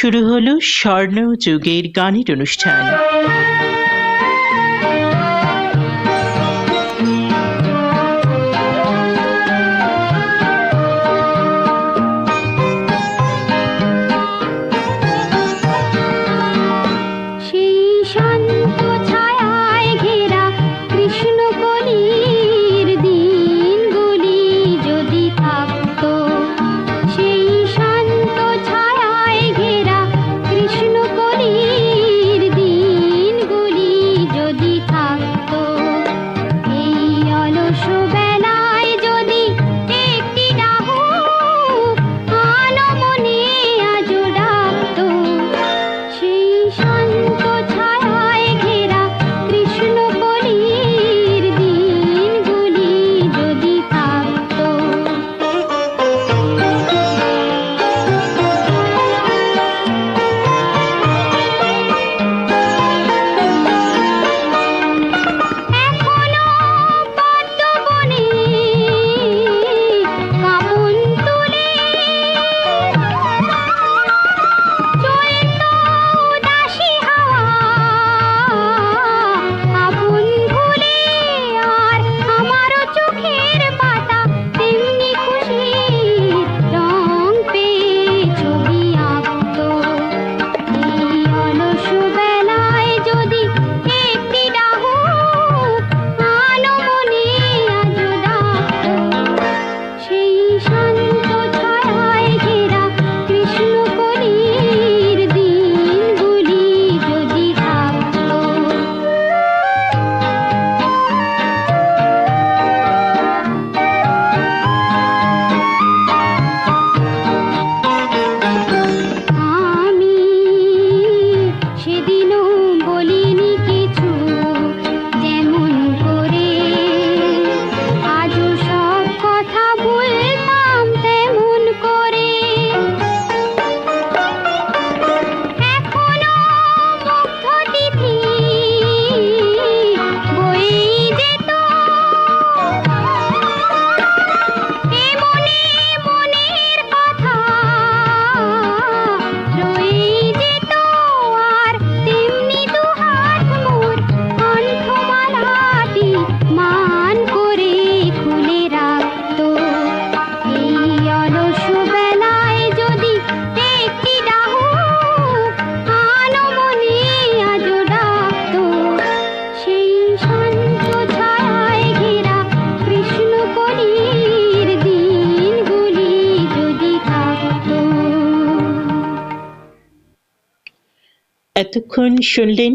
শুরু হলো স্বর্ণ যুগের গানের অনুষ্ঠান। এতক্ষণ শুনলেন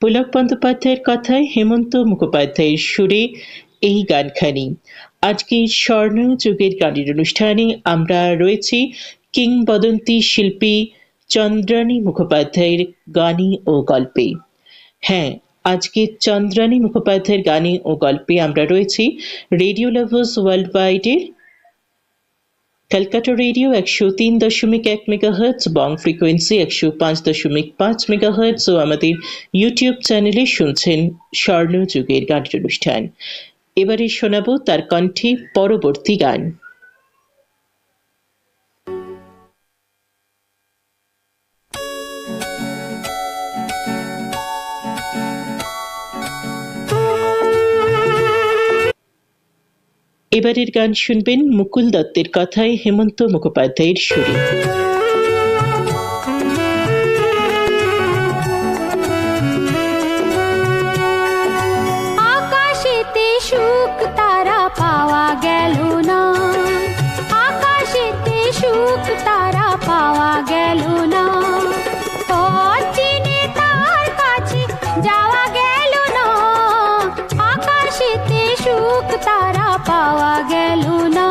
পুলক বন্দ্যোপাধ্যায়ের কথায় হেমন্ত মুখোপাধ্যায়ের সুরে এই গানখানি। আজকে স্বর্ণ যুগের গানের অনুষ্ঠানে আমরা রয়েছি কিংবদন্তি শিল্পী চন্দ্রানী মুখোপাধ্যায়ের গানে ও গল্পে। হ্যাঁ, আজকে চন্দ্রানী মুখোপাধ্যায়ের গানে ও গল্পে আমরা রয়েছি রেডিও লাভার্স ওয়ার্ল্ড ওয়াইডের ক্যালকাটা রেডিও 103.1 মেগাহার্টজ, বং ফ্রিকোয়েন্সি 105.5 মেগাহার্টজ ও আমাদের ইউটিউব চ্যানেলে শুনছেন স্বর্ণ যুগের গানের অনুষ্ঠান। এবারে শোনাবো তার কণ্ঠে পরবর্তী গান। এবারের গান শুনবেন মুকুল দত্তের কথায় হেমন্ত মুখোপাধ্যায়ের সুরে। আকাশেতে সুখ তারা পাওয়া গেল না, আকাশেতে সুখ তারা পাওয়া গেল না, চিনে তার কাছে যাওয়া গেল না, আকাশেতে সুখ তারা পাওয়া গেল না।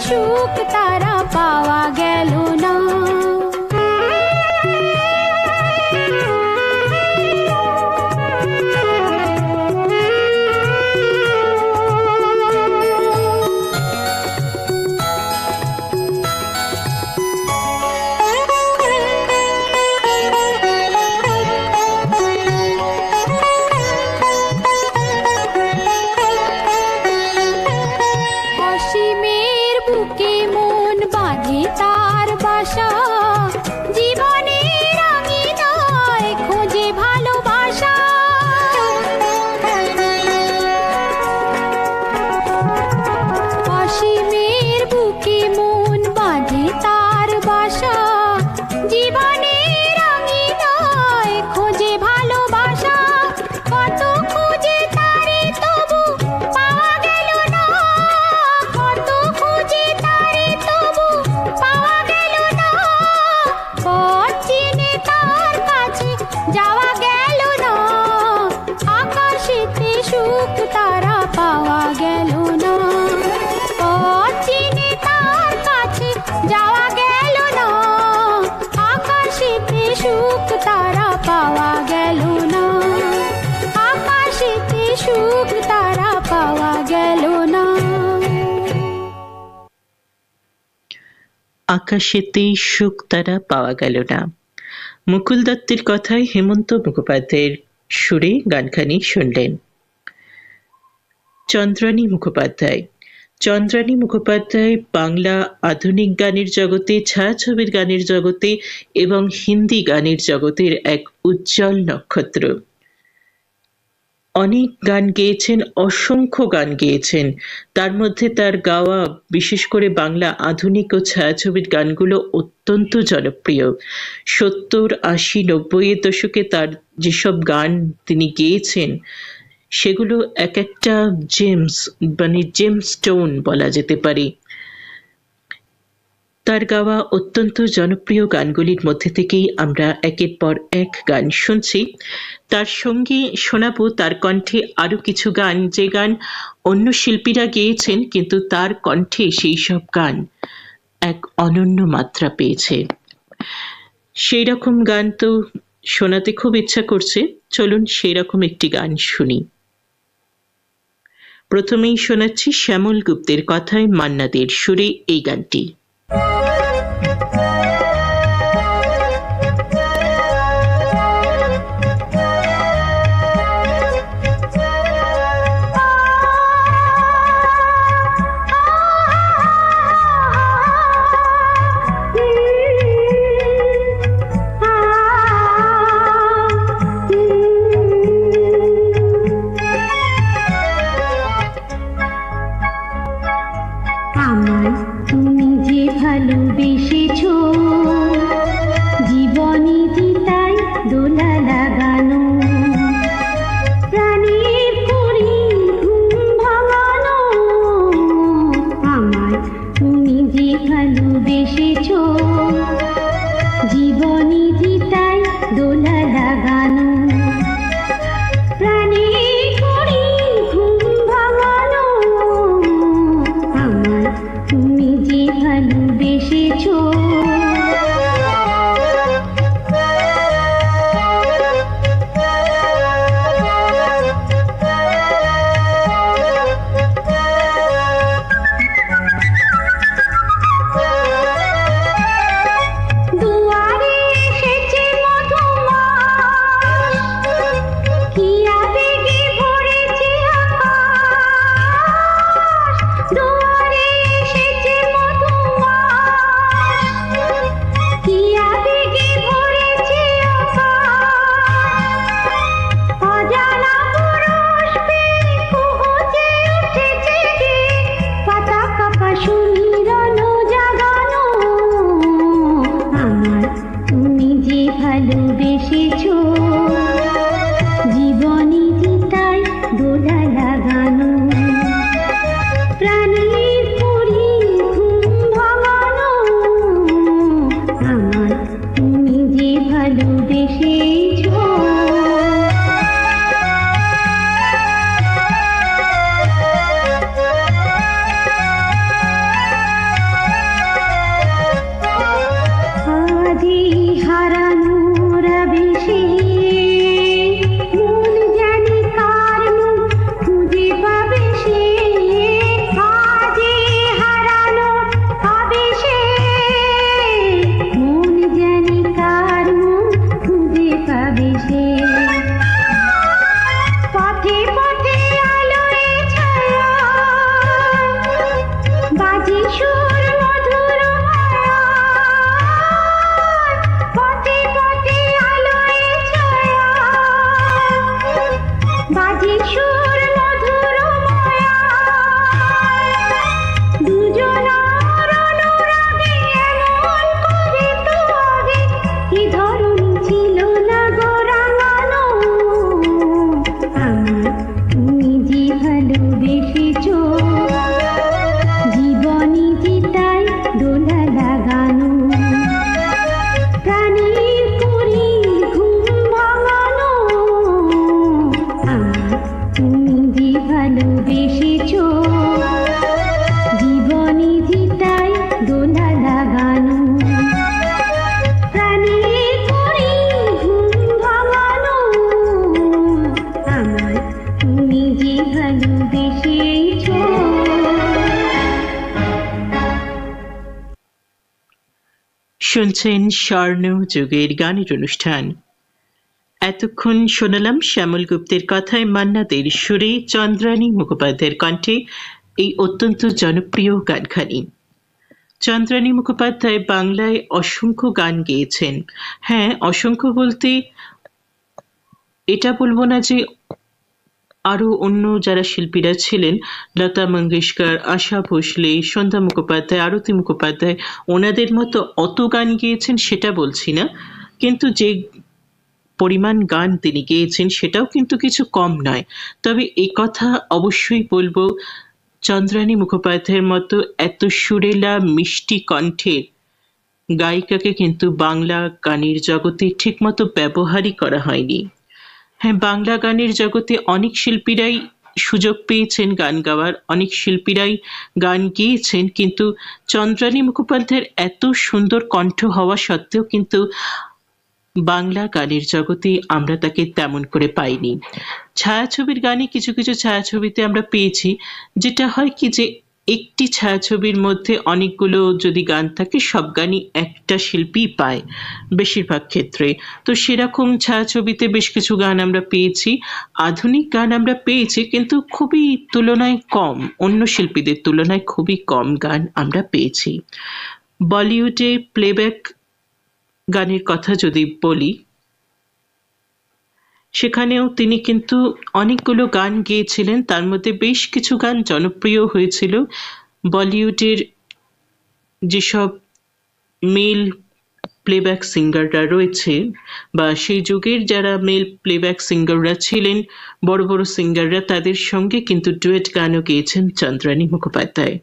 সুখ তারা পাওয়া গেল না। অসীমের বুকে মন বাঁধে তার বাসা, জীবনের আঙিনায় খোঁজে ভালোবাসা। অসীমের বুকে মন বাঁধে তার বাসা, জীবনের আঙিনায় খোঁজে ভালোবাসা। কত খুঁজে তারে তবু পাওয়া গেল না, কত খুঁজে তারে তবু পাওয়া গেল না। পথ চিনে তার কাছে যাওয়া গেল না, আকাশেতে সুখ তারা পাওয়া গেল না। পথ চিনে তার কাছে যাওয়া গেল না, আকাশেতে সুখ তারা পাওয়া গেল না, আকাশেতে সুখ তারা পাওয়া গেল না। আকাশেতে সুখ তারা পাওয়া গেল না। মুকুল দত্তের কথায় হেমন্ত মুখোপাধ্যায়ের সুরে গানখানি শুনলেন। চন্দ্রানী মুখোপাধ্যায়। চন্দ্রানী মুখোপাধ্যায় বাংলা আধুনিক গানের জগতে, ছায়াছবির গানের জগতে এবং হিন্দি গানের জগতের এক উজ্জ্বল নক্ষত্র। অনেক গান গেয়েছেন, অসংখ্য গান গেয়েছেন। তার মধ্যে তার গাওয়া বিশেষ করে বাংলা আধুনিক ও ছায়াছবির গানগুলো অত্যন্ত জনপ্রিয়। 70, 80, 90-এর দশকে তার যেসব গান তিনি গেয়েছেন সেগুলো এক একটা জেমস, মানে জেমস্টোন বলা যেতে পারে। তার গাওয়া অত্যন্ত জনপ্রিয় গানগুলির মধ্যে থেকেই আমরা একের পর এক গান শুনছি। তার সঙ্গে শোনাবো তার কণ্ঠে আরো কিছু গান, যে গান অন্য শিল্পীরা গেয়েছেন কিন্তু তার কণ্ঠে সেই সব গান এক অনন্য মাত্রা পেয়েছে। সেই রকম গান তো শোনাতে খুব ইচ্ছা করছে, চলুন সেই রকম একটি গান শুনি। প্রথমেই শোনাচ্ছি শ্যামল গুপ্তের কথায় মান্না দের সুরে এই গানটি। ভালোবেসেছো শুনছেন স্বর্ণ যুগের গানের অনুষ্ঠান। এতক্ষণ শোনালাম শ্যামল গুপ্তের কথায় মান্নাদের সুরে চন্দ্রানী মুখোপাধ্যায়ের কণ্ঠে এই অত্যন্ত জনপ্রিয় গানখানি। চন্দ্রানী মুখোপাধ্যায় বাংলায় অসংখ্য গান গেয়েছেন। হ্যাঁ, অসংখ্য বলতে এটা বলবো না যে আরো অন্য যারা শিল্পীরা ছিলেন, লতা মঙ্গেশকর, আশা ভোসলে, সন্ধ্যা মুখোপাধ্যায়, আরতি মুখোপাধ্যায়, ওনাদের মতো অত গান গেয়েছেন সেটা বলছি না, কিন্তু যে পরিমাণ গান তিনি গেয়েছেন সেটাও কিন্তু কিছু কম নয়। তবে এই কথা অবশ্যই বলবো, চন্দ্রানী মুখোপাধ্যায়ের মতো এত সুরেলা মিষ্টি কণ্ঠের গায়িকাকে কিন্তু বাংলা গানের জগতে ঠিকমতো ব্যবহারই করা হয়নি। হ্যাঁ, বাংলা গানের জগতে অনেক শিল্পীরাই সুযোগ পেয়েছেন গান গাওয়ার, অনেক শিল্পীরাই গান গেয়েছেন, কিন্তু চন্দ্রানী মুখোপাধ্যায়ের এত সুন্দর কণ্ঠ হওয়া সত্ত্বেও কিন্তু বাংলা গানের জগতে আমরা তাকে তেমন করে পাইনি। ছায়াছবির গানে কিছু কিছু ছায়াছবিতে আমরা পেয়েছি, যেটা হয় কি যে একটি ছায়াছবির মধ্যে অনেকগুলো যদি গান থাকে সব গানই একটা শিল্পী পায় বেশিরভাগ ক্ষেত্রে। তো সেরকম ছায়াছবিতে বেশ কিছু গান আমরা পেয়েছি, আধুনিক গান আমরা পেয়েছি, কিন্তু খুবই তুলনায় কম, অন্য শিল্পীদের তুলনায় খুবই কম গান আমরা পেয়েছি। বলিউডে প্লেব্যাক গানের কথা যদি বলি, সেখানেও তিনি কিন্তু অনেকগুলো গান গেয়েছিলেন, তার মধ্যে বেশ কিছু গান জনপ্রিয় হয়েছিল। বলিউডের যেসব মেল প্লেব্যাক সিঙ্গাররা রয়েছে, বা সেই যুগের যারা মেল প্লেব্যাক সিঙ্গাররা ছিলেন, বড় বড় সিঙ্গাররা, তাদের সঙ্গে কিন্তু ডুয়েট গানও গেয়েছেন চন্দ্রানী মুখোপাধ্যায়।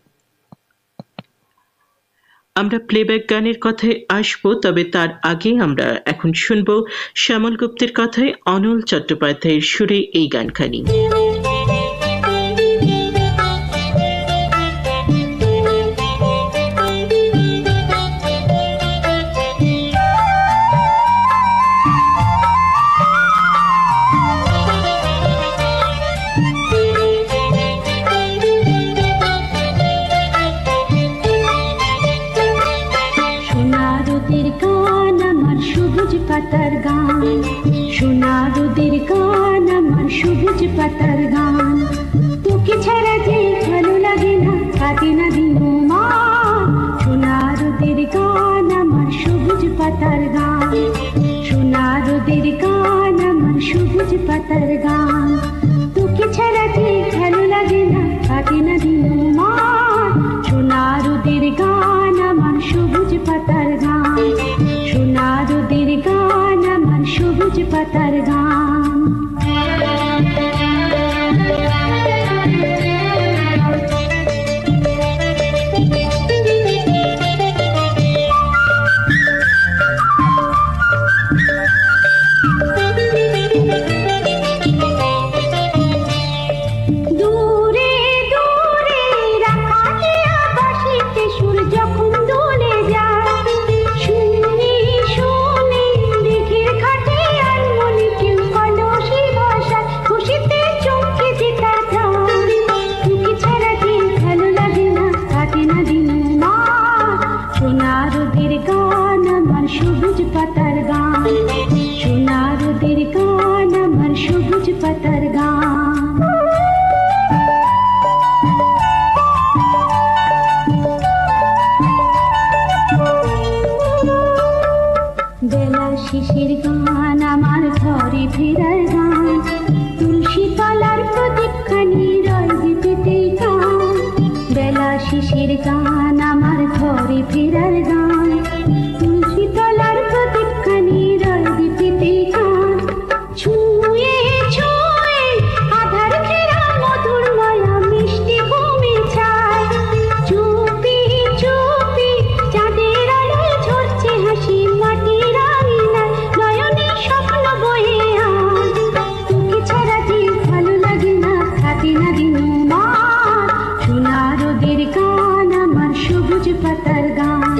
আমরা প্লেব্যাক গানের কথায় আসবো, তবে তার আগে আমরা এখন শুনবো শ্যামল গুপ্তের কথায় অনল চট্টোপাধ্যায়ের সুরে এই গানখানি। পাতার গান, সোনা রোদের গান, আমার সবুজ পাতার গান, তোকে ছাড়া যে ভালো লাগে না, কাটে না দিন মা। সোনা রোদের গান, আমার সবুজ পাতার গান, সোনা রোদের গান, আমার সবুজ পাতার গান, তোকে ছাড়া যে ভালো লাগে না, কাটে না দিন মা। সোনা রোদের গান, আমার সবুজ পাতার গান, সোনা রোদের গান, আমার সবুজ পাতার গান। শিশির গান, আমার ঘরে ফেরার গান, তুলসী তলার প্রদীপখানি রয় দিতে গান। বেলা শিশির গান, আমার ঘরে ফেরার গান, তুলসী তলার প্রদীপখানি রয় দিতে গান। ছুঁয়ে ছুঁয়ে আধার ঘেরা মধুর মায়া, মিষ্টি ঘুমে ছায়, চুপি চুপি চাঁদের আলোয় ঝরছে হাসি, মাটির পাতার গান,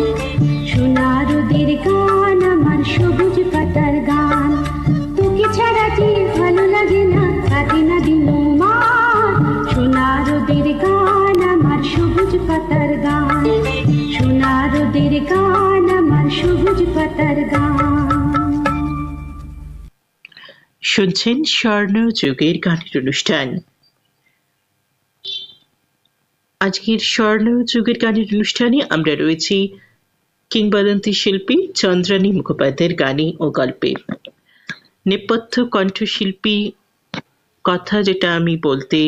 সোনা রোদের গান, আমার সবুজ পাতার গান, তোকে ছাড়া যে ভালো লাগে না, কাটে না দিন মা। সোনা রোদের গান, আমার সবুজ পাতার গান, সোনা রোদের গান, আমার সবুজ পাতার গান। শুনছেন স্বর্ণযুগের গানের অনুষ্ঠান। আজকের স্বর্ণযুগের গানের অনুষ্ঠানে আমরা রয়েছি কিংবদন্তি শিল্পী চন্দ্রানী মুখোপাধ্যায়ের গানে ও গল্পে। নেপথ্য কণ্ঠশিল্পী কথা যেটা আমি বলতে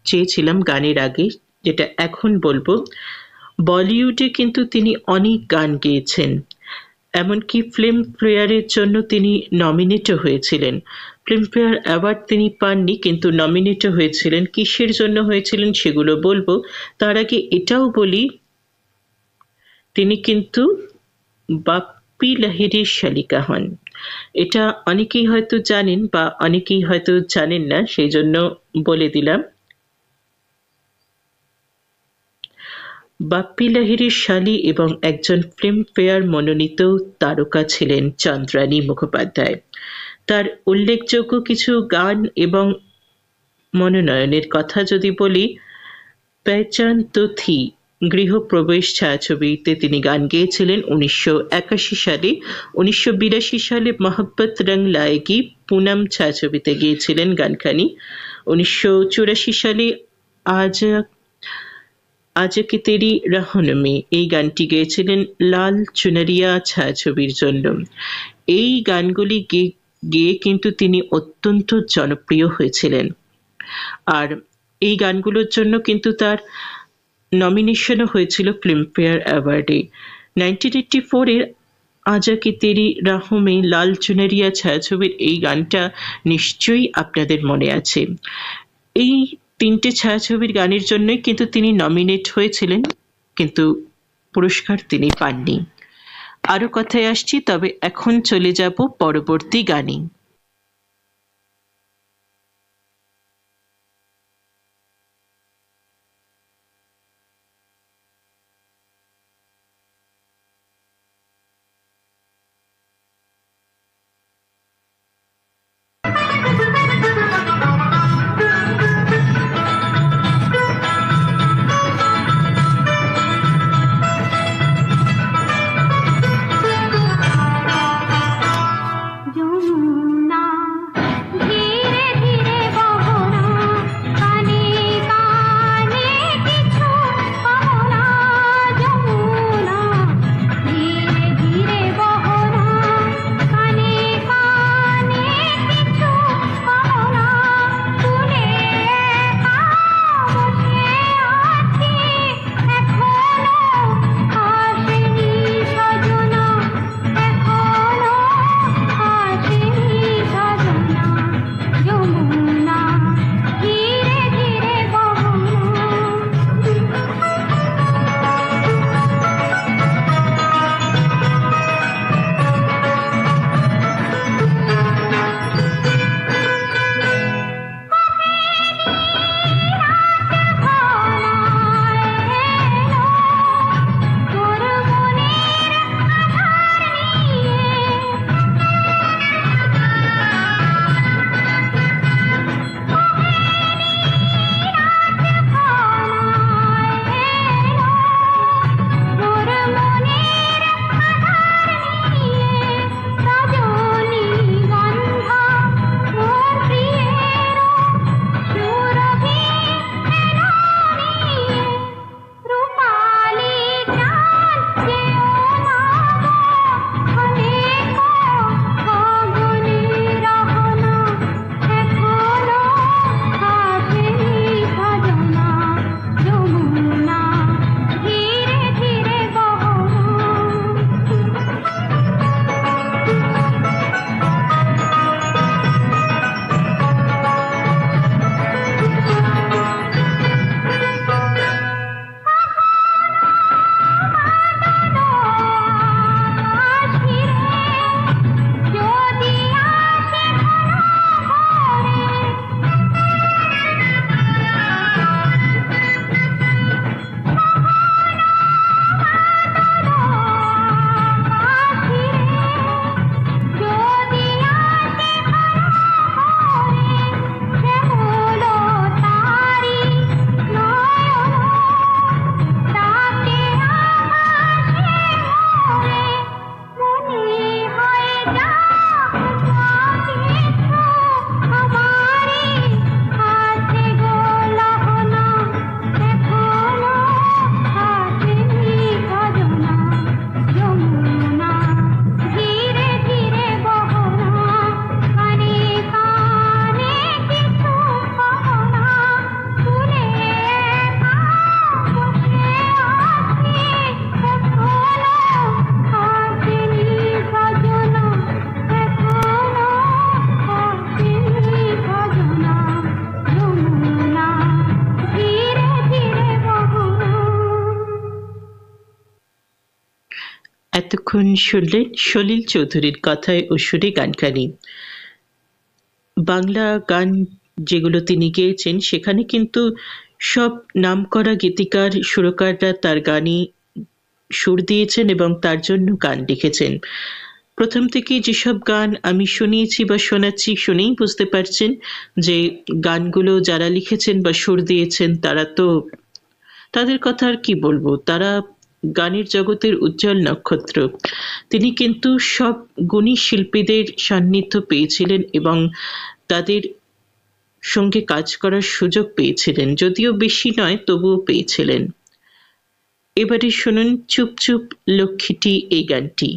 চেয়েছিলাম গানের আগে, যেটা এখন বলবো, বলিউডে কিন্তু তিনি অনেক গান গেয়েছেন, এমনকি ফিল্মফেয়ারের জন্য তিনি নমিনেটও হয়েছিলেন। ফিল্মফেয়ার অ্যাওয়ার্ড তিনি পাননি, কিন্তু নমিনেটও হয়েছিলেন। কিসের জন্য হয়েছিলেন সেগুলো বলবো, তার আগে এটাও বলি তিনি কিন্তু বাপ্পি লাহিড়ীর শালিকা হন। এটা অনেকেই হয়তো জানেন বা অনেকেই হয়তো জানেন না, সেই জন্য বলে দিলাম। বাপ্পি লাহিড়ীর শালী এবং একজন ফিল্মফেয়ার মনোনীত তারকা ছিলেন চন্দ্রানী মুখোপাধ্যায়। তার উল্লেখযোগ্য কিছু গান এবং মনোনয়নের কথা যদি বলি, পেহচান তো থি গৃহপ্রবেশ ছায়াছবিতে তিনি গান গেয়েছিলেন 1981 সালে। 1982 সালে মোহব্বত রং লায়েগি পুনম ছায়াছবিতে গিয়েছিলেন গানখানি। 1984 সালে আজ কি তেরি রাহন মে এই গানটি গেয়েছিলেন লাল চুনরিয়া ছায়াছবির জন্য। এই গানগুলি গেয়ে কিন্তু তিনি অত্যন্ত জনপ্রিয় হয়েছিলেন, আর এই গানগুলোর জন্য কিন্তু তার নমিনেশনও হয়েছিল ফিল্মফেয়ার অ্যাওয়ার্ডে। 1984-এর আজা কি তেরি রাহ মে লাল চুনরিয়া ছায়াছবির এই গানটা নিশ্চয়ই আপনাদের মনে আছে। এই তিনটে ছায়াছবির গানের জন্যই কিন্তু তিনি নমিনেট হয়েছিলেন, কিন্তু পুরস্কার তিনি পাননি। আরো কথায় আসছি, তবে এখন চলে যাব পরবর্তী গানে। এতক্ষণ শুনলেন সলিল চৌধুরীর কথায় ও সুরে গানখানি। বাংলা গান যেগুলো তিনি গেয়েছেন সেখানে কিন্তু সব নামকরা গীতিকার সুরকাররা তার গানে সুর দিয়েছেন এবং তার জন্য গান লিখেছেন। প্রথম থেকে যেসব গান আমি শুনিয়েছি বা শোনাচ্ছি শুনেই বুঝতে পারছেন যে গানগুলো যারা লিখেছেন বা সুর দিয়েছেন তাদের কথা আর কি বলবো, তারা গানের জগতের উজ্জ্বল নক্ষত্র। তিনি কিন্তু সব গুণী শিল্পীদের সান্নিধ্য পেয়েছিলেন এবং তাদের সঙ্গে কাজ করার সুযোগ পেয়েছিলেন, যদিও বেশি নয় তবুও পেয়েছিলেন। এবারে শুনুন চুপ চুপ লক্ষ্মীটি এই গানটি।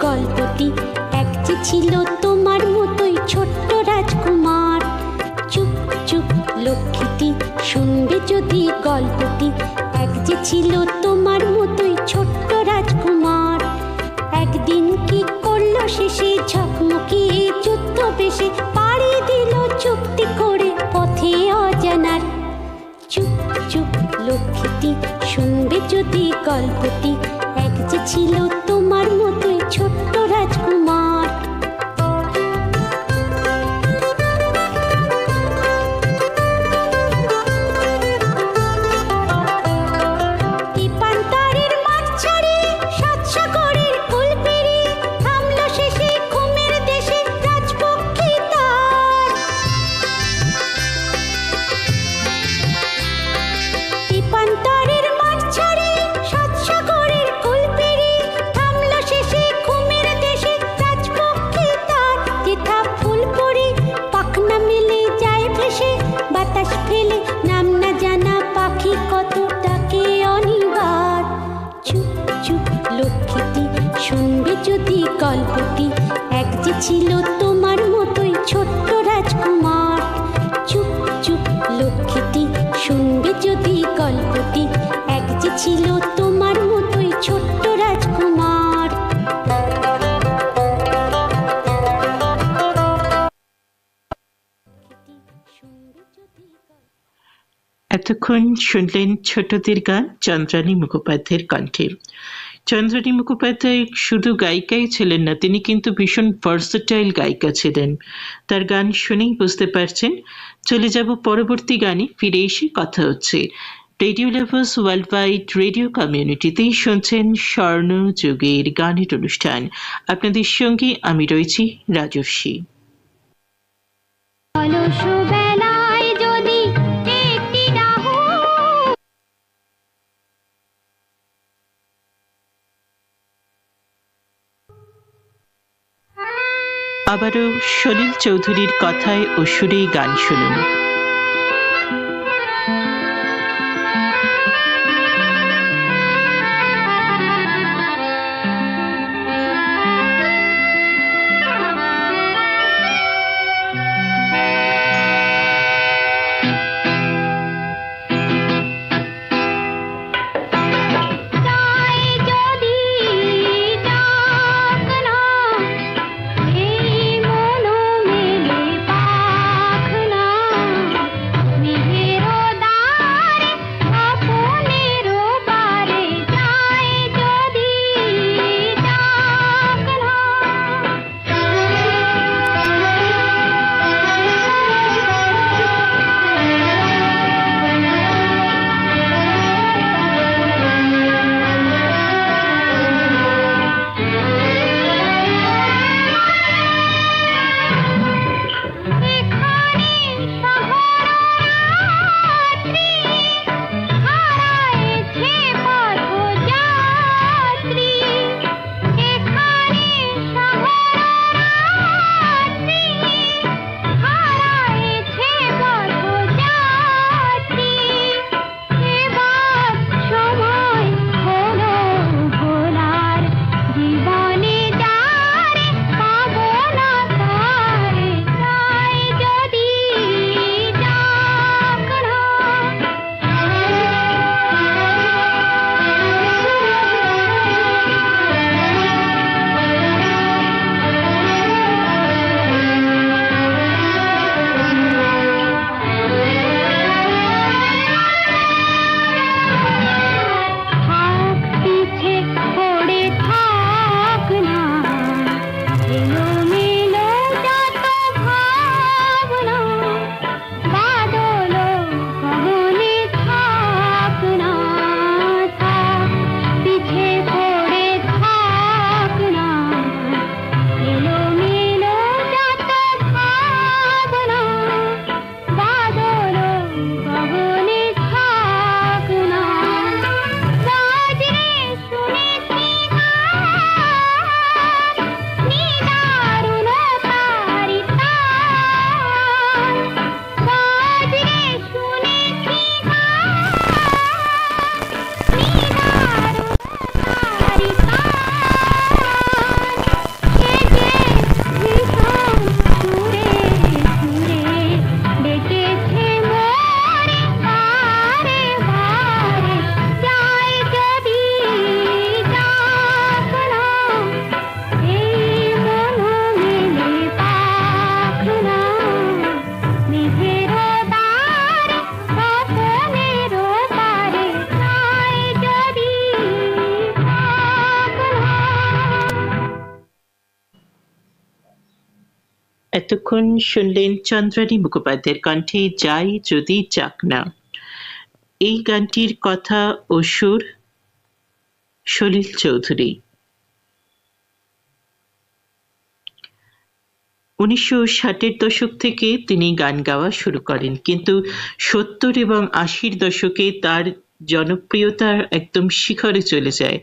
গল্পটি এক যে ছিল তোমার মতোই ছোট্ট রাজকুমার। চুপ চুপ লক্ষ্মীটি শুনবে যদি গল্পটি, এক যে ছিল তোমার মতোই ছোট্ট রাজকুমার। একদিন কি করলো শেষে ঝকমকিয়ে যুদ্ধ বেশে পাড়ি দিল চুক্তি করে পথে অজানার। চুপ চুপ লক্ষ্মীটি শুনবে যদি গল্পটি, এক যে ছিল তোমার মতোই ছোট্ট রাজকুমার। দীপান্তরের মাঠ ছাড়ি সাত সাগরের কুল পেরি থামলো শেষে ঘুমের দেশে রাজপক্ষী তার। দীপান্তরের মাঠ ছাড়ি সাত সাগরের কুল পেরি থামলো শেষে ঘুমের দেশে রাজপক্ষী তার। যেথা ফুল পরি পাখনা মেলে যায় ভেসে বাতাস ফেলে নাম না জানা পাখি কতটাকে অনিবার। চুপ চুপ লক্ষ্মীটি শুনবে যদি গল্পটি, এক যে ছিল তোমার মতোই ছোট্ট রাজকুমার। চুপ চুপ লক্ষ্মীটি শুনবে যদি গল্পটি, এক যে ছিল তোমার মতোই ছোট্ট রাজকুমার। এতক্ষণ শুনলেন ছোটদের গান চন্দ্রানী মুখোপাধ্যায়ের কণ্ঠে। চন্দ্রানী মুখোপাধ্যায় শুধু গায়িকাই ছিলেন না, তিনি কিন্তু ভীষণ ভার্সেটাইল গায়িকা ছিলেন। তার গান শুনেই বুঝতে পারছেন। চলে যাব পরবর্তী গানে, ফিরে এসে কথা হচ্ছে। Radio lovers world wide radio কমিউনিটিতেই শুনছেন স্বর্ণ যুগের গানের অনুষ্ঠান। আপনাদের সঙ্গে আমি রয়েছি রাজস্বী। আবারও সলিল চৌধুরীর কথায় ও সুরে গান শুনুন। এই মনো মেলে পাখনা এতক্ষণ শুনলেন চন্দ্রানী মুখোপাধ্যায়ের কণ্ঠে যাই যদি যাক না। এই গানটির কথা ও সুর সলিল চৌধুরী। 1960-এর দশক থেকে তিনি গান গাওয়া শুরু করেন, কিন্তু 70 এবং 80-র দশকে তার জনপ্রিয়তা একদম শিখরে চলে যায়।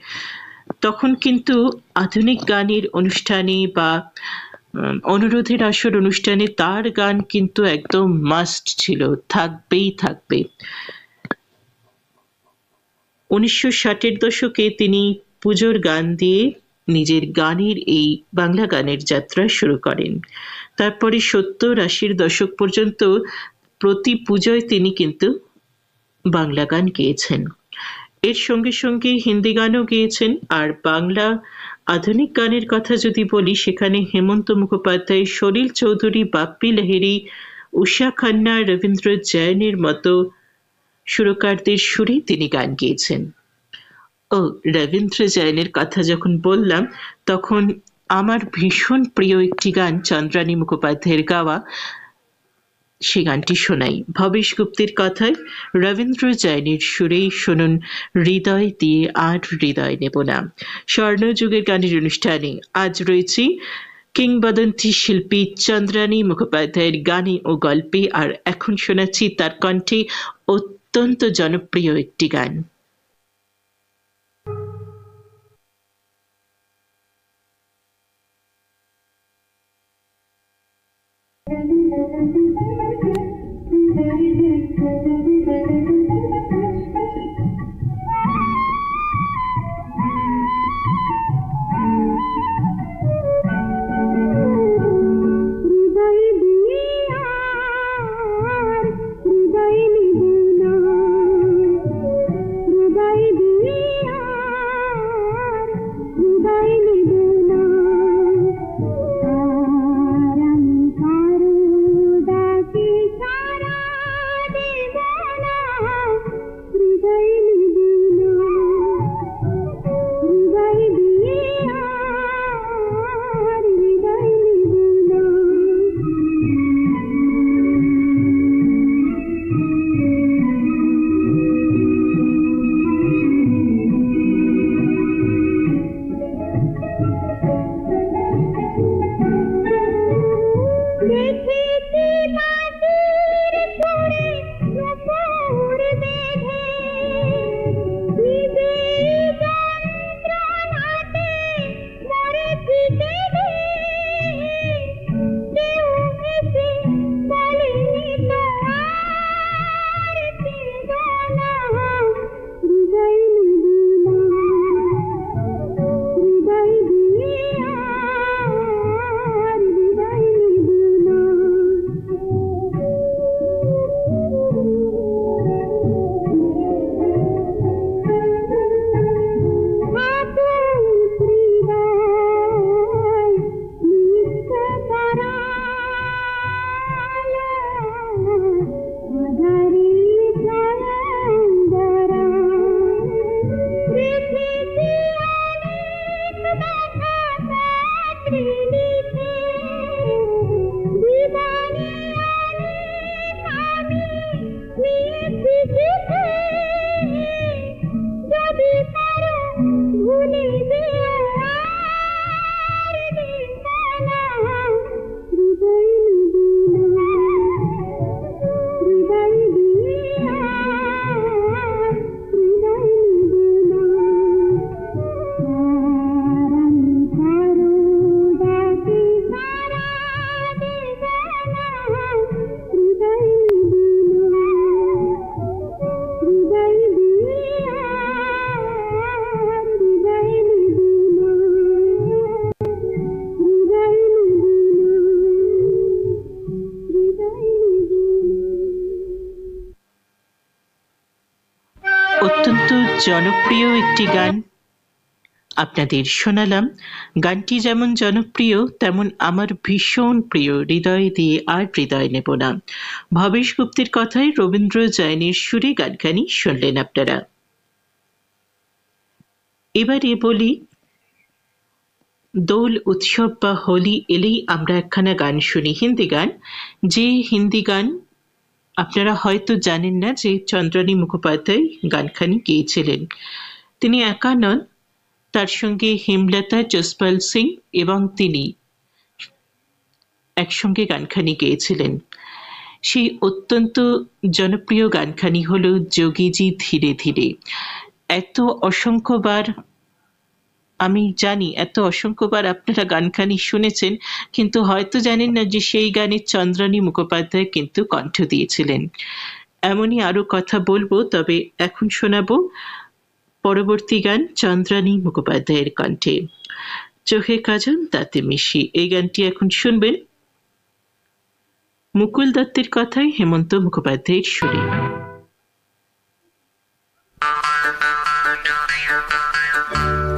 তখন কিন্তু আধুনিক গানের অনুষ্ঠানে বা অনুরোধের আসর অনুষ্ঠানে তার গান কিন্তু একদম মাস্ট ছিল, থাকবেই থাকবে। 1960-এর দশকে তিনি পুজোর গান দিয়ে নিজের গানের এই বাংলা গানের যাত্রা শুরু করেন। তারপরে 70-80-র দশক পর্যন্ত প্রতি পুজোয় তিনি কিন্তু বাংলা গান গেয়েছেন। এর সঙ্গে সঙ্গে হিন্দি গানও গেয়েছেন। আর বাংলা আধুনিক গানের কথা যদি বলি, সেখানে হেমন্ত মুখোপাধ্যায়, সলিল চৌধুরী, বাপ্পি লাহিড়ী, উষা খান্না, রবীন্দ্র জৈনের মতো সুরকারদের সুরে তিনি গান গেয়েছেন। ও রবীন্দ্র জৈনের কথা যখন বললাম, তখন আমার ভীষণ প্রিয় একটি গান চন্দ্রানী মুখোপাধ্যায়ের গাওয়া, সে গানটি শোনাই। ভবেশ গুপ্তের কথায় রবীন্দ্র জৈনের সুরেই শুনুন হৃদয় দিয়ে আর হৃদয় নেব না। স্বর্ণযুগের গানের অনুষ্ঠানে আজ রয়েছি কিংবদন্তি শিল্পী চন্দ্রানী মুখোপাধ্যায়ের গানে ও গল্পে, আর এখন শোনাচ্ছি তার কণ্ঠে অত্যন্ত জনপ্রিয় একটি গান। অত্যন্ত জনপ্রিয় একটি গান আপনাদের শোনালাম। গানটি যেমন জনপ্রিয়, তেমন আমার ভীষণ প্রিয় হৃদয় দিয়ে আর হৃদয় নেব না। ভবেশ গুপ্তের কথায় রবীন্দ্র জৈনের সুরে গানখানি শুনলেন আপনারা। এবারে বলি দোল উৎসব বা হোলি এলেই আমরা একখানা গান শুনি, হিন্দি গান। যে হিন্দি গান আপনারা হয়তো জানেন না যে চন্দ্রানী মুখোপাধ্যায় গানখানি গেয়েছিলেন। তিনি একা নন, তার সঙ্গে হেমলতা, জসপাল সিং এবং তিনি একসঙ্গে গানখানি গেয়েছিলেন। সেই অত্যন্ত জনপ্রিয় গানখানি হলো যোগীজি ধীরে ধীরে। এত অসংখ্যবার, আমি জানি এত অসংখ্যবার আপনারা গানখানি শুনেছেন, কিন্তু হয়তো জানেন না যে সেই গানে চন্দ্রানী মুখোপাধ্যায় কিন্তু কণ্ঠ দিয়েছিলেন। এমনই আরো কথা বলবো, তবে এখন শোনাবো পরবর্তী গান চন্দ্রানী মুখোপাধ্যায়ের কণ্ঠে, চোখে কাজল তাতে মিশি। এই গানটি এখন শুনবেন মুকুল দত্তের কথায় হেমন্ত মুখোপাধ্যায়ের সুরে।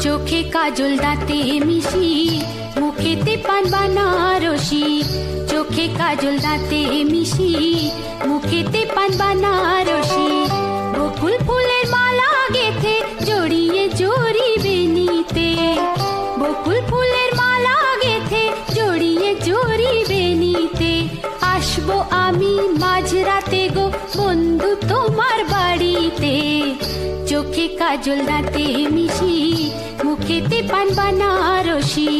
চোখে কাজল দাঁতে মিশি, মুখেতে পান বানারসি। চোখে কাজল দাঁতে মিশি, মুখেতে পান বানারসি। বকুল ফুলের মালা গেথে জড়িয়ে জড়িবে নিতে। বকুল ফুলের মালা গেথে জড়িয়ে জড়িবে নিতে। আসবো আমি মাঝরাতে গো বন্ধু তোমার বাড়িতে। চোখে কাজল দাঁতে মিশি, মুখেতে পান বানারসি।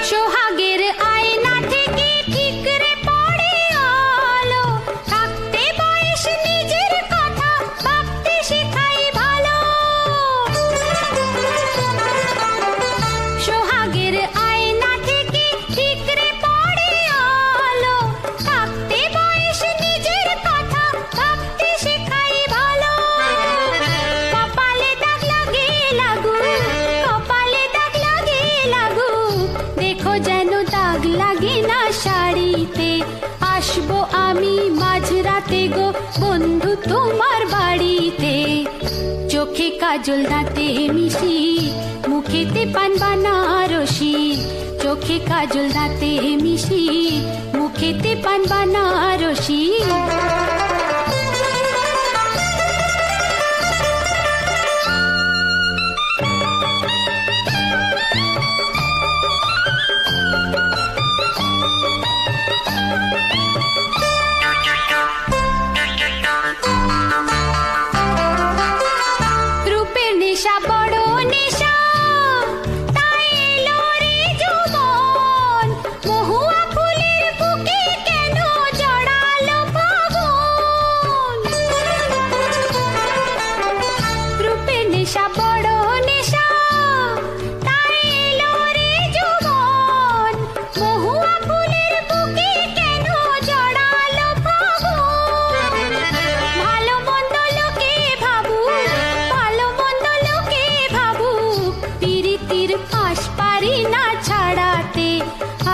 সোহাগের আয়না থেকে ঠিকরে পড়ে আলো। থাকতে বয়স নিজের কথা ভাবতে শেখাই ভালো। সোহাগের আয়না থেকে ঠিকরে পড়ে আলো। থাকতে বয়স নিজের কথা ভাবতে শেখাই ভালো। কপালে দাগ লাগে লাগু, কপালে দাগ লাগে লাগু। দেখো যেন দাগ লাগে না শাড়িতে। আসবো আমি মাঝরাতে গো বন্ধু তোমার বাড়িতে। চোখে কাজল দাঁতে মিশি, মুখেতে পান বানারসি। চোখে কাজল দাঁতে মিশি, মুখেতে পান বানারসি। রূপের নেশা বড় নেশা, তাই এলো রে যৌবন। মহুয়া ফুলের বুকে কেন জড়ালো ফাগুন। রূপের নেশা বড় নেশা, তাই এলো রে যৌবন। মহুয়া ফুলের বুকে কেন জড়ালো ফাগুন। ভালো মন্দ লোকে ভাবুক, ভালো মন্দ লোকে ভাবুক। পিরিতির ফাঁস পারি না ছাড়াতে।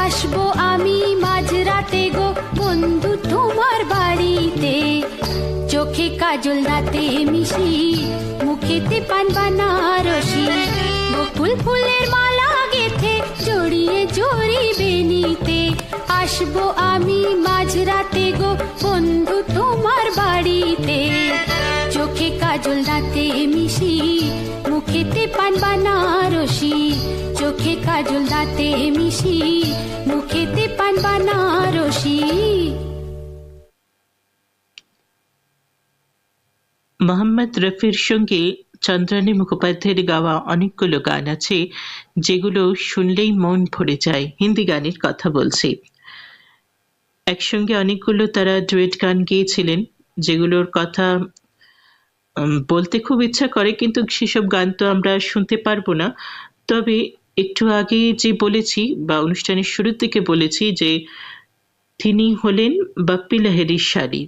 আসবো আমি মাঝরাতে গো বন্ধু তোমার বাড়িতে। চোখে কাজল দাঁতে মিশি, মুখেতে পান বানারসি। বকুল ফুলের মালা গেথে জড়িয়ে জড়িবে নিতে। আসবো আমি মাঝরাতে গো বন্ধু তোমার বাড়িতে। চোখে কাজল দাঁতে মিশি, মুখেতে পান বানারসি। চোখে কাজল দাঁতে মিশি, মুখেতে পান বানারসি। মোহাম্মদ রফির সঙ্গে চন্দ্রানী মুখোপাধ্যায়ের গাওয়া অনেকগুলো গান আছে যেগুলো শুনলেই মন ভরে যায়। হিন্দি গানের কথা বলছি। একসঙ্গে অনেকগুলো তারা ডুয়েট গান গেয়েছিলেন, যেগুলোর কথা বলতে খুব ইচ্ছা করে, কিন্তু সেসব গান তো আমরা শুনতে পারবো না। তবে একটু আগে যে বলেছি বা অনুষ্ঠানের শুরুর দিকে বলেছি যে তিনি হলেন বাপ্পি লাহিড়ীর শাড়ি,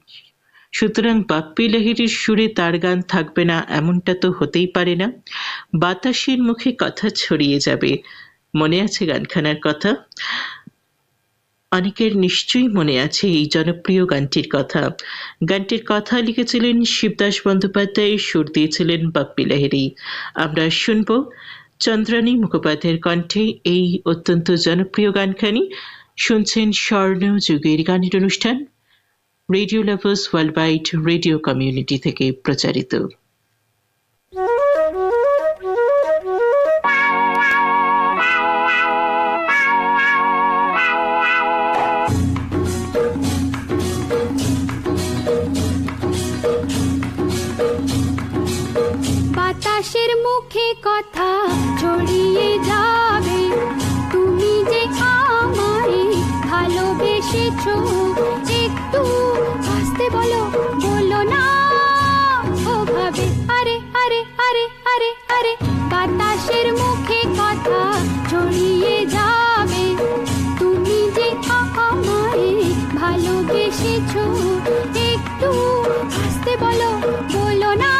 সুতরাং বাপ্পি লাহিড়ীর সুরে তার গান থাকবে না এমনটা তো হতেই পারে না। বাতাসের মুখে কথা ছড়িয়ে যাবে, মনে আছে গানখানার কথা? অনেকের নিশ্চয়ই মনে আছে এই জনপ্রিয় গানটির কথা। গানটির কথা লিখেছিলেন শিবদাস বন্দ্যোপাধ্যায়, সুর দিয়েছিলেন বাপ্পি লাহিড়ী। আমরা শুনব চন্দ্রানী মুখোপাধ্যায়ের কণ্ঠে এই অত্যন্ত জনপ্রিয় গানখানি, শুনছেন স্বর্ণ যুগের গানের অনুষ্ঠান radio lovers world wide radio community থেকে প্রচারিত। বাতাসের মুখে কথা ছড়িয়ে যাবে, তুমি যে আমায় ভালোবেসেছো, একটু আসতে বলো, বলো না ওভাবে। আরে আরে আরে আরে আরে বাতাসের মুখে কথা ছড়িয়ে যাবে, তুমি যে আমায় ভালোবেসেছো, একটু আসতে বলো, বলো না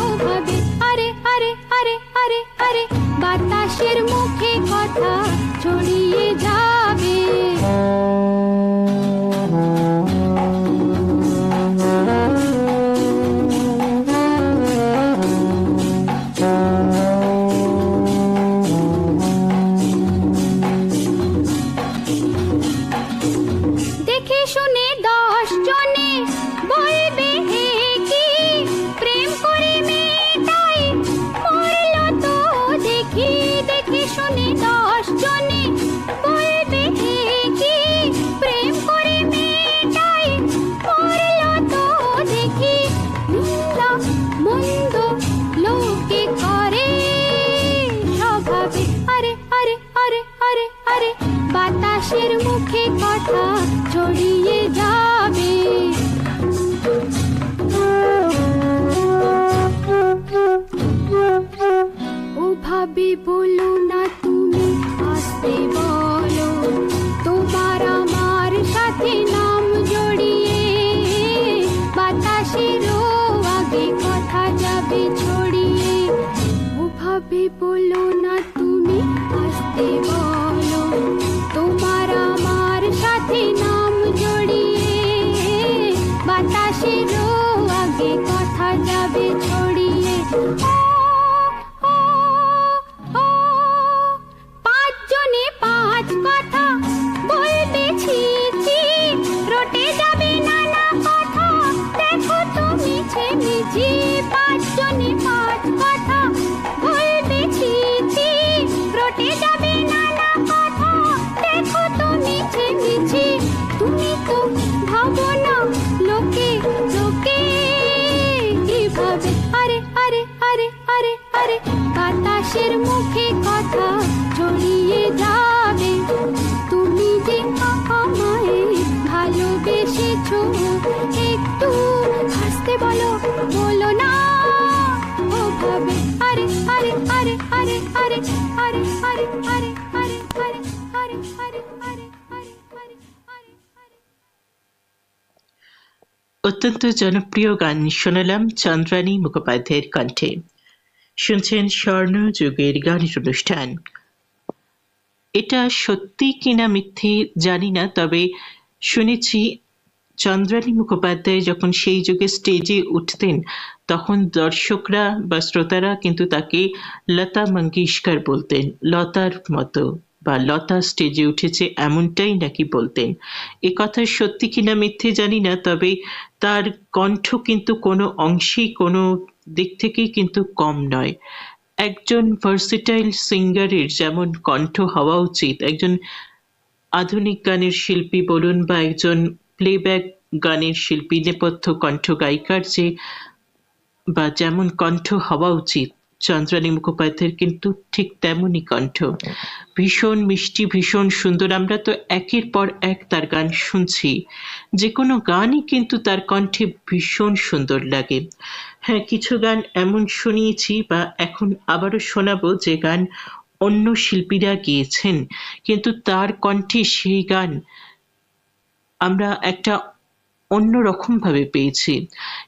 ওভাবে। আরে আরে আরে আরে আরে বাতাসের মুখে কথা ছড়িয়ে যাবে। দেখে শুনে 10 জনে বলবে হে কি প্রেম করে মেয়েটাই মরলো তো দেখি। দেখে শুনে 10 জনে বলবে হে কি প্রেম করে মেয়েটাই মরলো তো দেখি। নিন্দা মন্দ লোকে করে স্বভাবে। আরে আরে আরে আরে আরে বাতাসের মুখে কথা ছড়িয়ে যাবে। ওভাবে বলো না তুমি, আসতে বলো, তোমার আমার সাথে নাম জড়িয়ে বাতাসেরও আগে কথা যাবে ছড়িয়ে। ওভাবে বলো না তুমি, আসতে বলো, তোমার আমার সাথে নাম জড়িয়ে বাতাসেরও আগে কথা যাবে ছড়িয়ে। ও, ও, 5 জনে 5 কথা বলবে ছি ছি, রটে যাবে নানা কথা, দেখো তুমি ছেমিছি। 5 জনে 5 কথা বলবে ছি ছি, রটে যাবে নানা কথা, দেখো তুমি ছেমিছি। তুমি তো ভাবো না লোকে লোকে কিভাবে। আরে আরে আরে আরে আরে বাতাসের মুখে কথা ছড়িয়ে যাবে, তুমি যে আমায় ভালোবেসেছো, একটু হাসতে বলো, বলো না ওভাবে। আরে আরে আরে আরে আরে আরে আরে আরে আরে আরে আরে আরে আরে আরে আরে আরে আরে। অত্যন্ত জনপ্রিয় গান শোনালাম চন্দ্রানী মুখোপাধ্যায়ের কণ্ঠে। শুনছেন স্বর্ণ যুগের গানের অনুষ্ঠান। এটা সত্যি কিনা মিথ্যে জানি না, তবে শুনেছি চন্দ্রানী মুখোপাধ্যায় যখন সেই যুগে স্টেজে উঠতেন তখন দর্শকরা বা শ্রোতারা কিন্তু তাকে লতা মঙ্গেশকর বলতেন, লতার মতো বা লতা স্টেজে উঠেছে এমনটাই নাকি বলতেন। এ কথা সত্যি কিনা মিথ্যে জানি না, তবে তার কণ্ঠ কিন্তু কোনো অংশেই কোনো দিক থেকেই কিন্তু কম নয়। একজন ভার্সেটাইল সিঙ্গারের যেমন কণ্ঠ হওয়া উচিত, একজন আধুনিক গানের শিল্পী বলুন বা একজন প্লেব্যাক গানের শিল্পী, নেপথ্য কণ্ঠ গায়িকার যে বা যেমন কণ্ঠ হওয়া উচিত, চন্দ্রানী মুখোপাধ্যায়ের কিন্তু ঠিক তেমনই কণ্ঠ। ভীষণ মিষ্টি, ভীষণ সুন্দর। আমরা তো একের পর এক তার গান শুনছি, যে কোনো গানই কিন্তু তার কণ্ঠে ভীষণ সুন্দর লাগে। হ্যাঁ, কিছু গান এমন শুনিয়েছি বা এখন আবারও শোনাবো যে গান অন্য শিল্পীরা গেয়েছেন, কিন্তু তার কণ্ঠে সেই গান আমরা একটা অন্য রকম ভাবে পেয়েছি।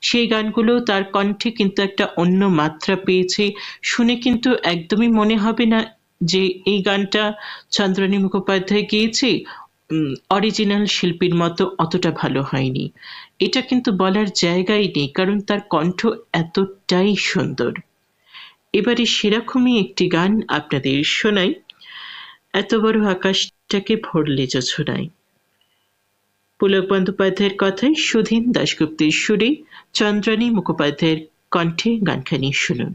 সেই গানগুলো তার কণ্ঠে কিন্তু একটা অন্য মাত্রা পেয়েছে। শুনে কিন্তু একদমই মনে হবে না যে এই গানটা চন্দ্রানী মুখোপাধ্যায় গেয়েছে, অরিজিনাল শিল্পীর মতো অতটা ভালো হয়নি। এটা কিন্তু বলার জায়গাই নেই, কারণ তার কণ্ঠ এতটাই সুন্দর। এবারে সেরকমই একটি গান আপনাদের শোনাই। এত বড় আকাশ রাতটাকে ভরলে যোছনায়। পুলক বন্দ্যোপাধ্যায়ের কথায় সুধীন দাশগুপ্তের সুরে চন্দ্রানী মুখোপাধ্যায়ের কণ্ঠে গানখানি শুনুন।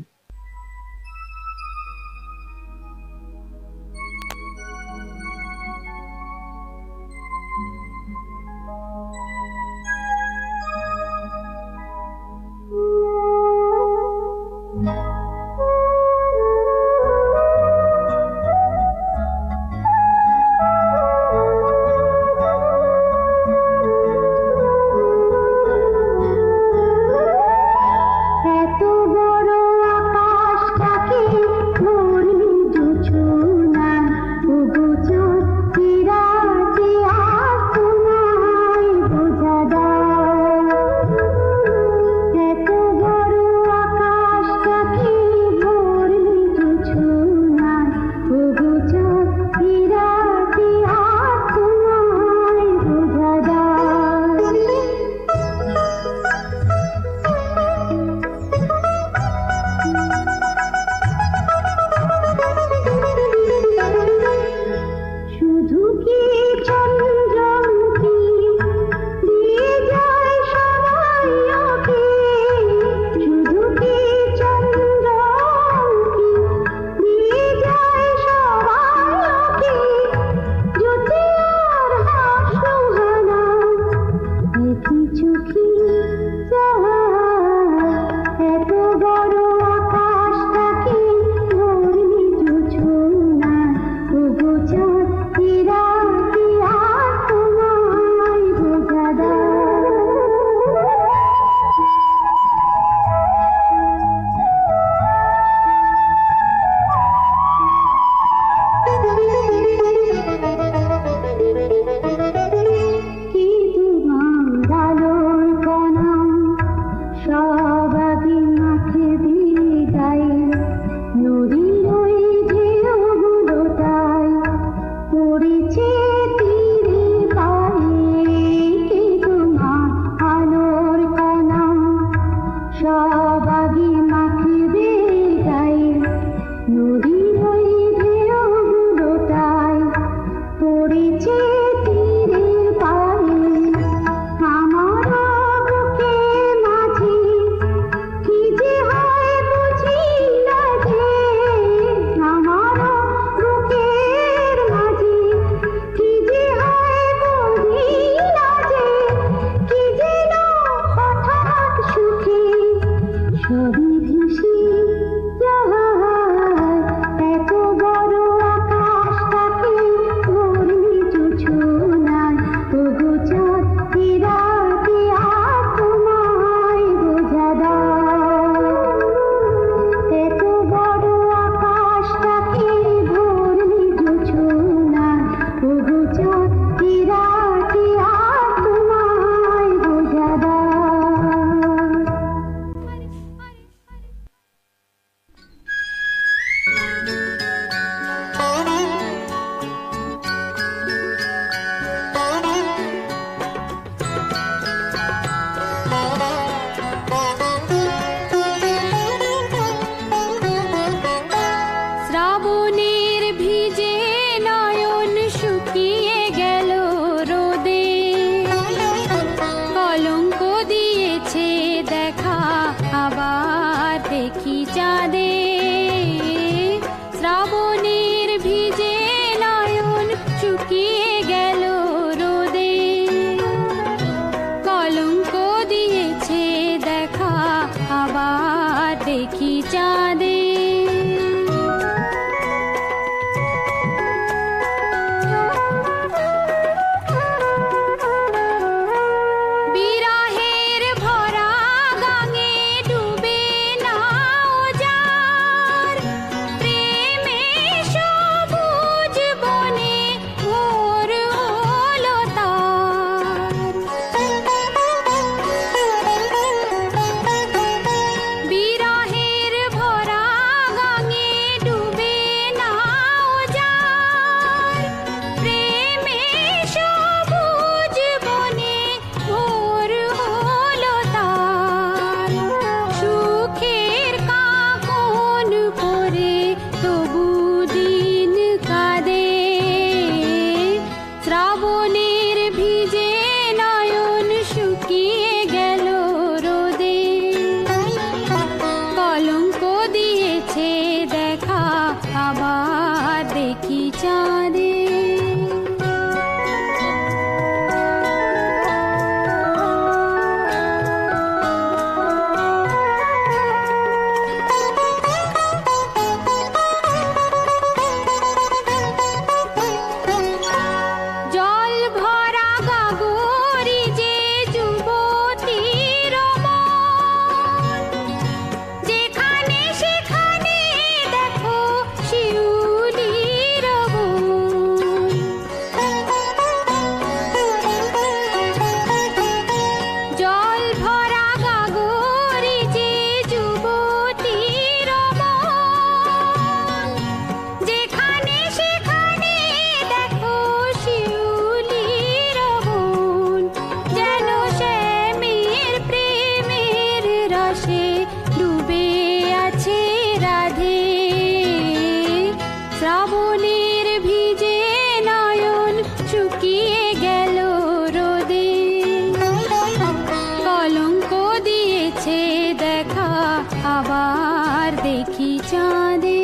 বিরহের আবার দেখি চাঁদে।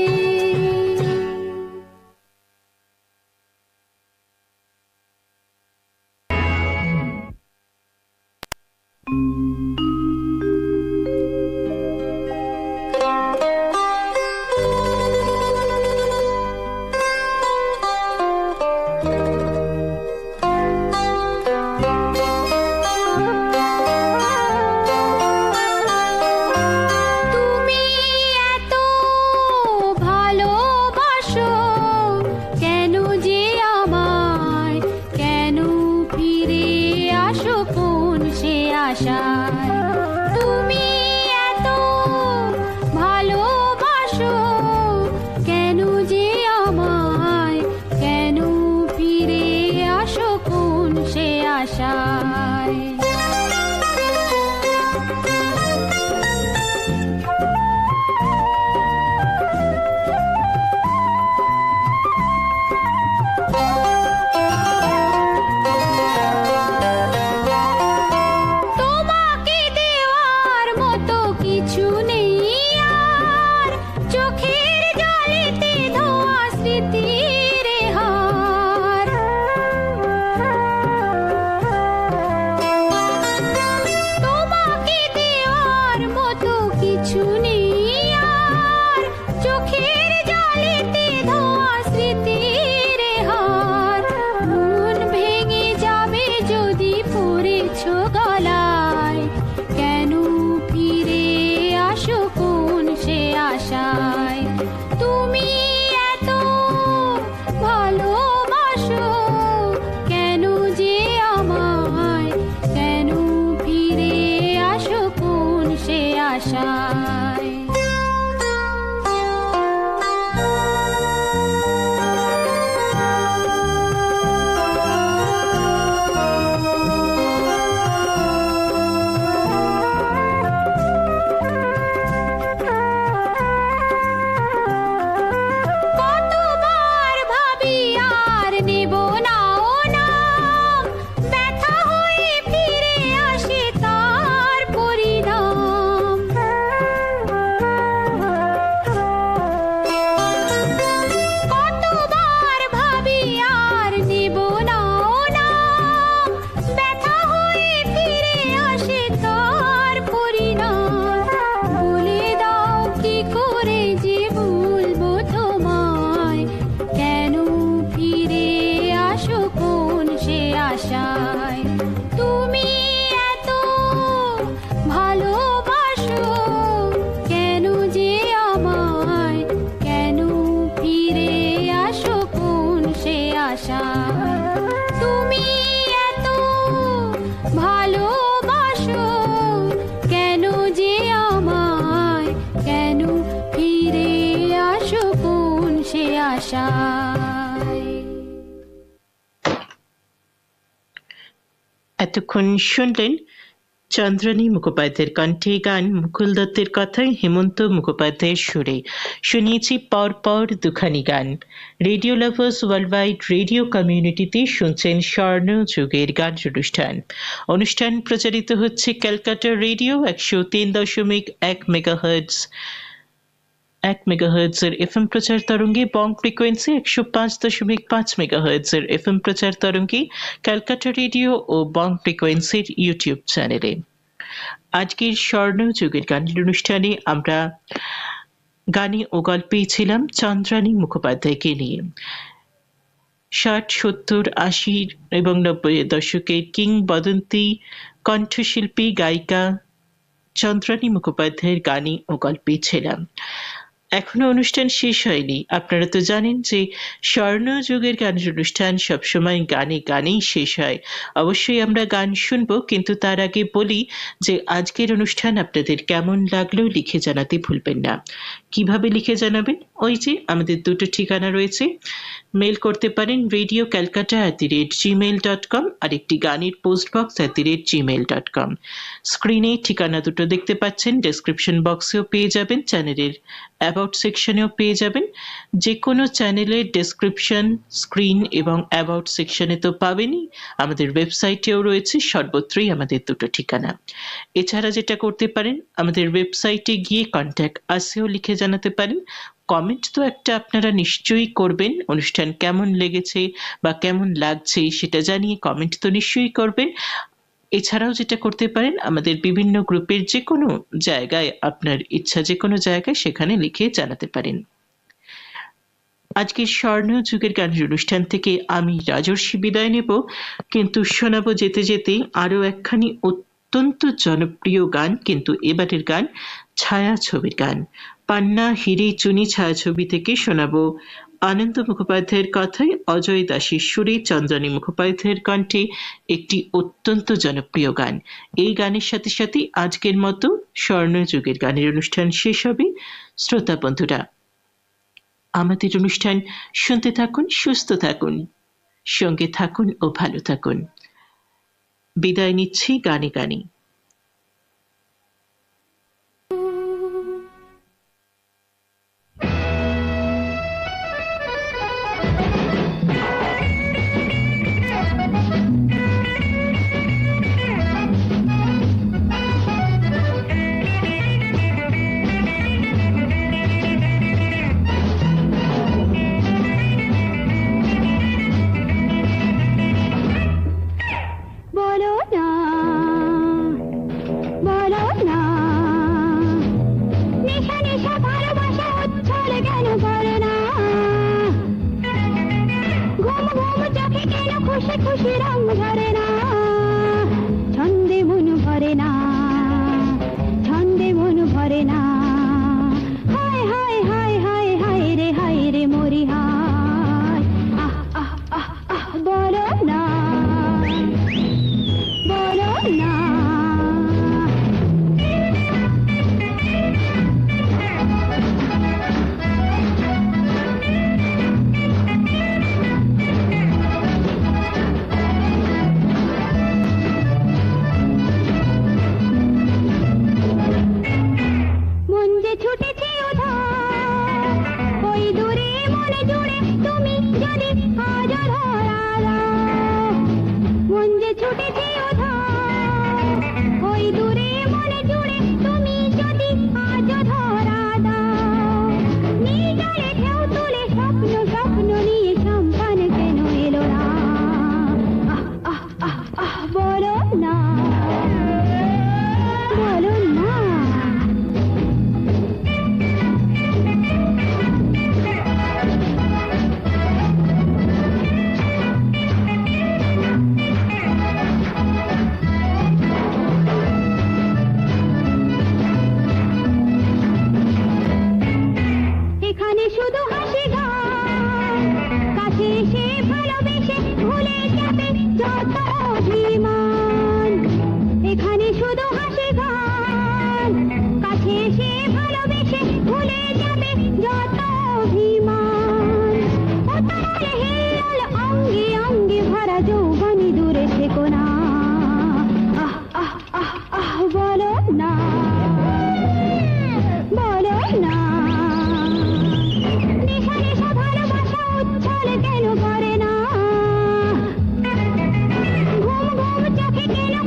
এতক্ষণ শুনলেন চন্দ্রানী মুখোপাধ্যায়ের কণ্ঠে গান, মুকুল দত্তের কথায় হেমন্ত মুখোপাধ্যায়ের সুরে। শুনিয়েছি পরপর দুখানি গান। Radio lovers world wide radio কমিউনিটিতে শুনছেন স্বর্ণ যুগের গান অনুষ্ঠান। অনুষ্ঠান প্রচারিত হচ্ছে ক্যালকাটা রেডিও 103.1 মেগাহার্টজের এফএম প্রচার তরঙ্গে, বং ফ্রিকোয়েন্সি 105.5 মেগাহার্টজের এফএম প্রচার তরঙ্গে, ক্যালকাটা রেডিও ও বং ফ্রিকোয়েন্সির ইউটিউব চ্যানেলে। আজকের স্বর্ণ যুগের গানের অনুষ্ঠানে আমরা গানে ও গল্পে ছিলাম চন্দ্রানী মুখোপাধ্যায়কে নিয়ে। 60, 70, 80 এবং 90 দশকের কিংবদন্তি কণ্ঠশিল্পী গায়িকা চন্দ্রানী মুখোপাধ্যায়ের গানে ও গল্পে ছিলাম। এখনো অনুষ্ঠান শেষ হয়নি। আপনারা তো জানেন যে স্বর্ণ যুগের গানের অনুষ্ঠান সবসময় গানে গানেই শেষ হয়। অবশ্যই আমরা গান শুনবো, কিন্তু তার আগে বলি যে আজকের অনুষ্ঠান আপনাদের কেমন লাগলো লিখে জানাতে ভুলবেন না। কিভাবে লিখে জানাবেন? ওই যে আমাদের দুটো ঠিকানা রয়েছে, মেল করতে পারেন radiocalcutta@gmail.com আর একটি গানের postbox@gmail.com। স্ক্রিনে ঠিকানা দুটো দেখতে পাচ্ছেন, ডেসক্রিপশন বক্সেও পেয়ে যাবেন, চ্যানেলের অ্যাবাউট সেকশনেও পেয়ে যাবেন। যে কোনো চ্যানেলের ডেসক্রিপশন, স্ক্রিন এবং অ্যাবাউট সেকশনে তো পাবেনই, আমাদের ওয়েবসাইটেও রয়েছে, সর্বত্রই আমাদের দুটো ঠিকানা। এছাড়া যেটা করতে পারেন, আমাদের ওয়েবসাইটে গিয়ে কন্ট্যাক্ট আসেও লিখে জানাতে পারেন। কমেন্ট তো একটা আপনারা নিশ্চয়ই করবেন, অনুষ্ঠান কেমন লেগেছে বা কেমন লাগছে সেটা জানিয়ে কমেন্ট তো নিশ্চয়ই করবেন। এছাড়াও যেটা করতে পারেন, আমাদের বিভিন্ন গ্রুপের যে কোনো জায়গায়, আপনার ইচ্ছা যে কোনো জায়গায় সেখানে লিখে জানাতে পারেন। আজকের স্বর্ণযুগের গানের অনুষ্ঠান থেকে আমি রাজর্ষি বিদায় নেব, কিন্তু শোনাবো যেতে যেতে আরো একখানি অত্যন্ত জনপ্রিয় গান, কিন্তু এবারের গান ছায়াছবির গান। পান্না হিরি চুনি ছায়াছবি থেকে শোনাবো আনন্দ মুখোপাধ্যায়ের কথায় অজয় দাসের সুরে চন্দ্রানী মুখোপাধ্যায়ের কণ্ঠে একটি অত্যন্ত জনপ্রিয় গান। এই গানের সাথে সাথে আজকের মতো স্বর্ণযুগের গানের অনুষ্ঠান শেষ হবে। শ্রোতা বন্ধুরা, আমাদের অনুষ্ঠান শুনতে থাকুন, সুস্থ থাকুন, সঙ্গে থাকুন ও ভালো থাকুন। বিদায় নিচ্ছি গানে গানে।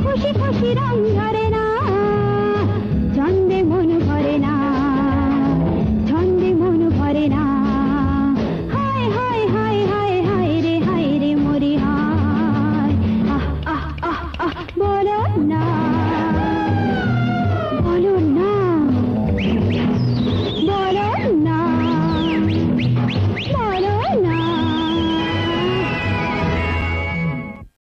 খুশি খুশি রঙ